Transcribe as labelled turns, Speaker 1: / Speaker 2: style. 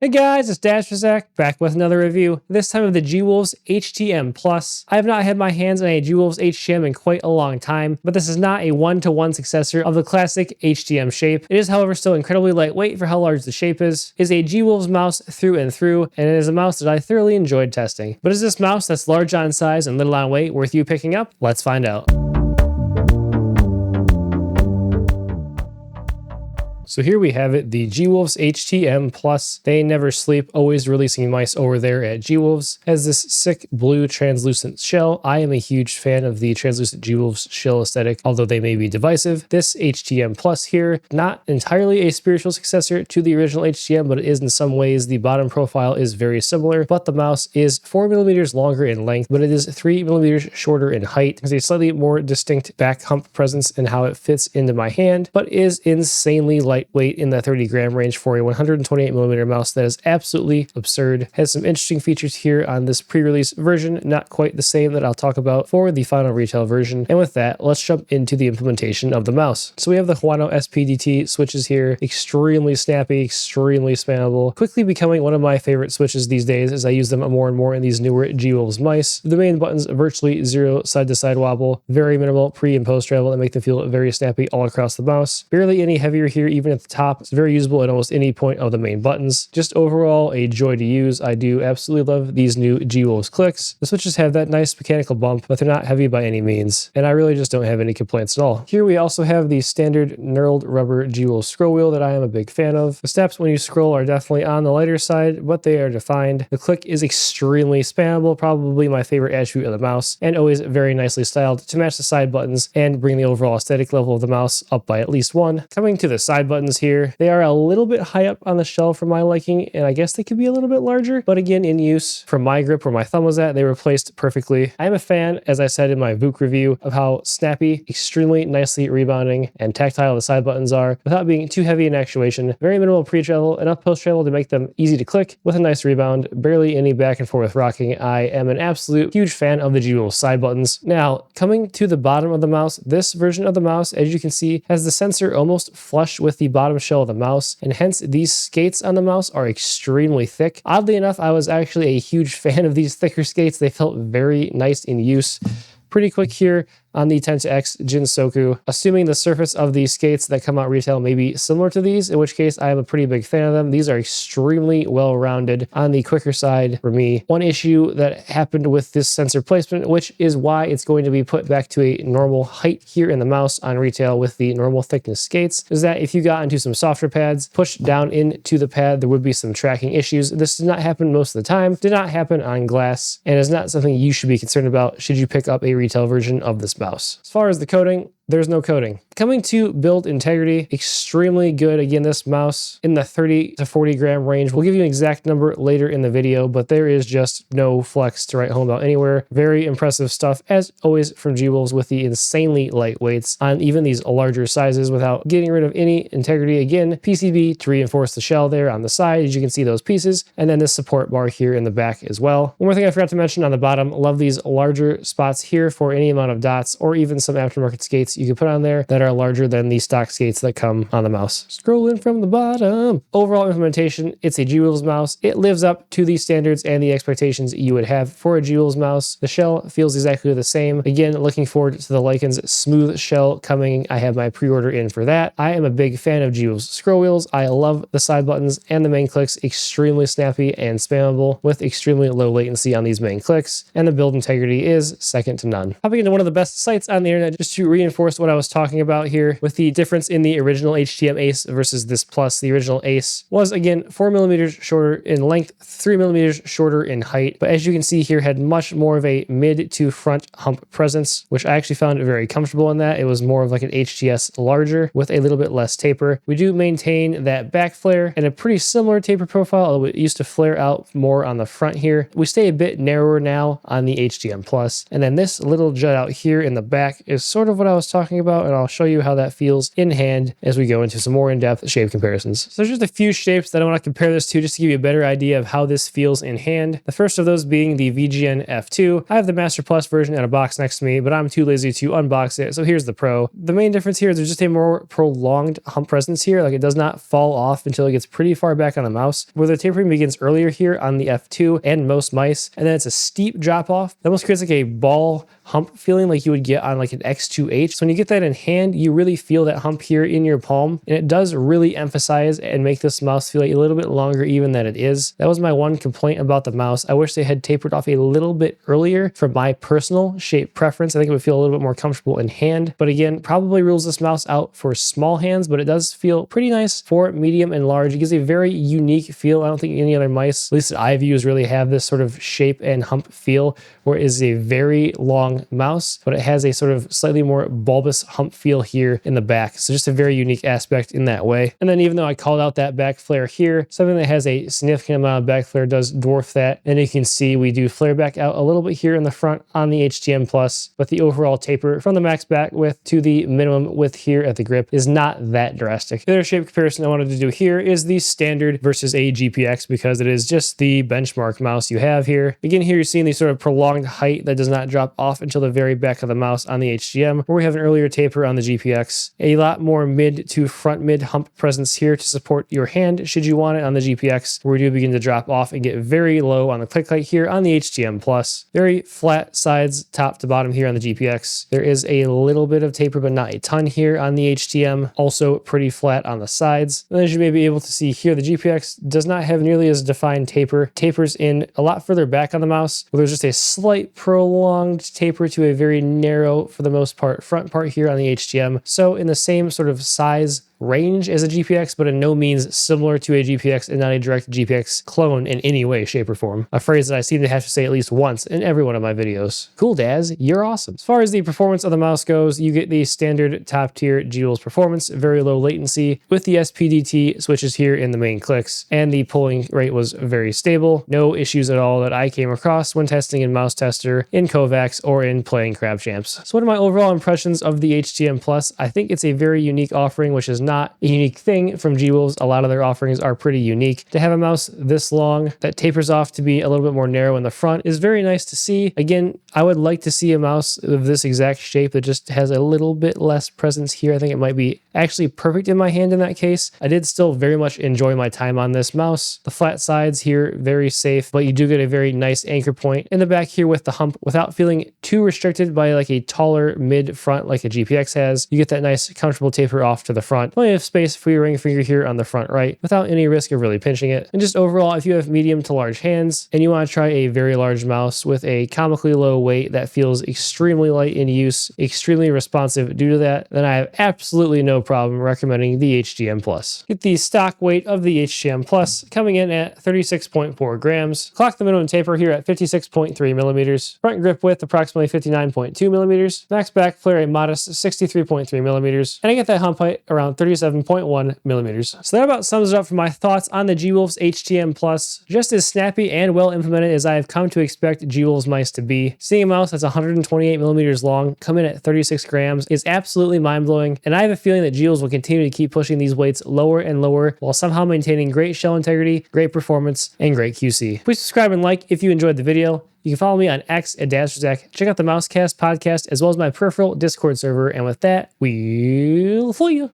Speaker 1: Hey guys, it's Zach back with another review, this time of the G-Wolves HTM Plus. I have not had my hands on a G-Wolves HTM in quite a long time, but this is not a one-to-one successor of the classic HTM shape. It is, however, still incredibly lightweight for how large the shape is. It is a G-Wolves mouse through and through, and it is a mouse that I thoroughly enjoyed testing. But is this mouse that's large on size and little on weight worth you picking up? Let's find out. So here we have it, the G-Wolves HTM Plus. They never sleep, always releasing mice over there at G-Wolves. Has this sick blue translucent shell. I am a huge fan of the translucent G-Wolves shell aesthetic, although they may be divisive. This HTM Plus here, not entirely a spiritual successor to the original HTM, but it is in some ways. The bottom profile is very similar, but the mouse is 4mm longer in length, but it is 3mm shorter in height. There's a slightly more distinct back hump presence in how it fits into my hand, but is insanely lightweight in the 30-gram range for a 128mm mouse. That is absolutely absurd. Has some interesting features here on this pre-release version, not quite the same that I'll talk about for the final retail version. And with that, let's jump into the implementation of the mouse. So we have the Huano SPDT switches here, extremely snappy, extremely spammable, quickly becoming one of my favorite switches these days as I use them more and more in these newer G-Wolves mice. The main buttons, virtually zero side-to-side wobble, very minimal pre and post travel that make them feel very snappy all across the mouse. Barely any heavier here, even at the top. It's very usable at almost any point of the main buttons. Just overall a joy to use. I do absolutely love these new G-Wolves clicks. The switches have that nice mechanical bump, but they're not heavy by any means, and I really just don't have any complaints at all. Here we also have the standard knurled rubber G-Wolves scroll wheel that I am a big fan of. The steps when you scroll are definitely on the lighter side, but they are defined. The click is extremely spammable, probably my favorite attribute of the mouse, and always very nicely styled to match the side buttons and bring the overall aesthetic level of the mouse up by at least one. Coming to the side buttons here, they are a little bit high up on the shelf for my liking, and I guess they could be a little bit larger, but again, in use for my grip where my thumb was at, they were placed perfectly. I am a fan, as I said in my VOOC review, of how snappy, extremely nicely rebounding, and tactile the side buttons are without being too heavy in actuation. Very minimal pre-travel, enough post-travel to make them easy to click with a nice rebound, barely any back and forth rocking. I am an absolute huge fan of the G-Wolves side buttons. Now, coming to the bottom of the mouse, this version of the mouse, as you can see, has the sensor almost flush with the bottom shell of the mouse, and hence these skates on the mouse are extremely thick. Oddly enough, I was actually a huge fan of these thicker skates. They felt very nice in use. Pretty quick here on the 10-X Jinsoku, assuming the surface of these skates that come out retail may be similar to these, in which case I am a pretty big fan of them. These are extremely well-rounded on the quicker side for me. One issue that happened with this sensor placement, which is why it's going to be put back to a normal height here in the mouse on retail with the normal thickness skates, is that if you got into some softer pads, pushed down into the pad, there would be some tracking issues. This did not happen most of the time, did not happen on glass, and is not something you should be concerned about should you pick up a retail version of this mouse. As far as the coating, there's no coating. Coming to build integrity, extremely good. Again, this mouse in the 30 to 40 gram range. We'll give you an exact number later in the video, but there is just no flex to write home about anywhere. Very impressive stuff, as always, from G-Wolves with the insanely light weights on even these larger sizes without getting rid of any integrity. Again, PCB to reinforce the shell there on the side, as you can see those pieces, and then this support bar here in the back as well. One more thing I forgot to mention on the bottom, love these larger spots here for any amount of dots or even some aftermarket skates you can put on there that are larger than the stock skates that come on the mouse. Scrolling from the bottom. Overall implementation, it's a G-Wolves mouse. It lives up to the standards and the expectations you would have for a G-Wolves mouse. The shell feels exactly the same. Again, looking forward to the Lycan's smooth shell coming. I have my pre-order in for that. I am a big fan of G-Wolves scroll wheels. I love the side buttons and the main clicks, extremely snappy and spammable with extremely low latency on these main clicks, and the build integrity is second to none. Hopping into one of the best sites on the internet just to reinforce what I was talking about here with the difference in the original HTM Ace versus this Plus. The original Ace was, again, 4mm shorter in length, 3mm shorter in height, but as you can see here, had much more of a mid to front hump presence, which I actually found very comfortable in that. It was more of like an HTS larger with a little bit less taper. We do maintain that back flare and a pretty similar taper profile, although it used to flare out more on the front here. We stay a bit narrower now on the HTM Plus, and then this little jut out here in the back is sort of what I was talking talking about, and I'll show you how that feels in hand as we go into some more in-depth shape comparisons. So there's just a few shapes that I want to compare this to just to give you a better idea of how this feels in hand. The first of those being the VGN F2. I have the Master Plus version in a box next to me, but I'm too lazy to unbox it, so here's the Pro. The main difference here is there's just a more prolonged hump presence here. Like, it does not fall off until it gets pretty far back on the mouse, where the tapering begins earlier here on the F2 and most mice, and then it's a steep drop off that almost creates like a ball hump feeling like you would get on like an X2H. So when you get that in hand, you really feel that hump here in your palm, and it does really emphasize and make this mouse feel like a little bit longer even than it is. That was my one complaint about the mouse. I wish they had tapered off a little bit earlier for my personal shape preference. I think it would feel a little bit more comfortable in hand, but again, probably rules this mouse out for small hands, but it does feel pretty nice for medium and large. It gives a very unique feel. I don't think any other mice, at least that I've used, really have this sort of shape and hump feel where it is a very long mouse, but it has a sort of slightly more bulbous hump feel here in the back. So just a very unique aspect in that way. And then even though I called out that back flare here, something that has a significant amount of back flare does dwarf that. And you can see we do flare back out a little bit here in the front on the HTM Plus, but the overall taper from the max back width to the minimum width here at the grip is not that drastic. The other shape comparison I wanted to do here is the standard versus a GPX, because it is just the benchmark mouse you have here. Again, here you're seeing the sort of prolonged height that does not drop off until the very back of the mouse on the HTM, where we have an earlier taper on the GPX. A lot more mid to front mid hump presence here to support your hand should you want it on the GPX, where we do begin to drop off and get very low on the click height here on the HTM Plus. Very flat sides top to bottom here on the GPX. There is a little bit of taper, but not a ton here on the HTM. Also pretty flat on the sides. And as you may be able to see here, the GPX does not have nearly as defined taper. Tapers in a lot further back on the mouse, where there's just a slight prolonged taper to a very narrow, for the most part, front part here on the HTM. So in the same sort of size range as a GPX, but in no means similar to a GPX and not a direct GPX clone in any way, shape, or form. A phrase that I seem to have to say at least once in every one of my videos. Cool, Daz, you're awesome. As far as the performance of the mouse goes, you get the standard top tier G-Wheels performance, very low latency, with the SPDT switches here in the main clicks, and the pulling rate was very stable. No issues at all that I came across when testing in Mouse Tester, in Kovacs, or in playing Crab Champs. So what are my overall impressions of the HTM Plus? I think it's a very unique offering, which is not a unique thing from G-Wolves. A lot of their offerings are pretty unique. To have a mouse this long that tapers off to be a little bit more narrow in the front is very nice to see. Again, I would like to see a mouse of this exact shape that just has a little bit less presence here. I think it might be actually perfect in my hand in that case. I did still very much enjoy my time on this mouse. The flat sides here, very safe, but you do get a very nice anchor point in the back here with the hump without feeling too restricted by like a taller mid front like a GPX has. You get that nice comfortable taper off to the front. Plenty of space for your ring finger here on the front right without any risk of really pinching it. And just overall, if you have medium to large hands and you want to try a very large mouse with a comically low weight that feels extremely light in use, extremely responsive due to that, then I have absolutely no problem recommending the HTM Plus. Get the stock weight of the HTM Plus coming in at 36.4 grams. Clock the minimum taper here at 56.3 millimeters. Front grip width approximately 59.2 millimeters. Max back flare a modest 63.3 millimeters. And I get that hump height around 37.1 millimeters. So that about sums it up for my thoughts on the G-Wolves HTM Plus. Just as snappy and well implemented as I have come to expect G-Wolves mice to be. Seeing a mouse that's 128 millimeters long come in at 36 grams is absolutely mind-blowing, and I have a feeling that G-Wolves will continue to keep pushing these weights lower and lower while somehow maintaining great shell integrity, great performance, and great QC. Please subscribe and like if you enjoyed the video. You can follow me on X at DazerZach. Check out the Mousecast podcast as well as my peripheral Discord server. And with that, we'll fool you.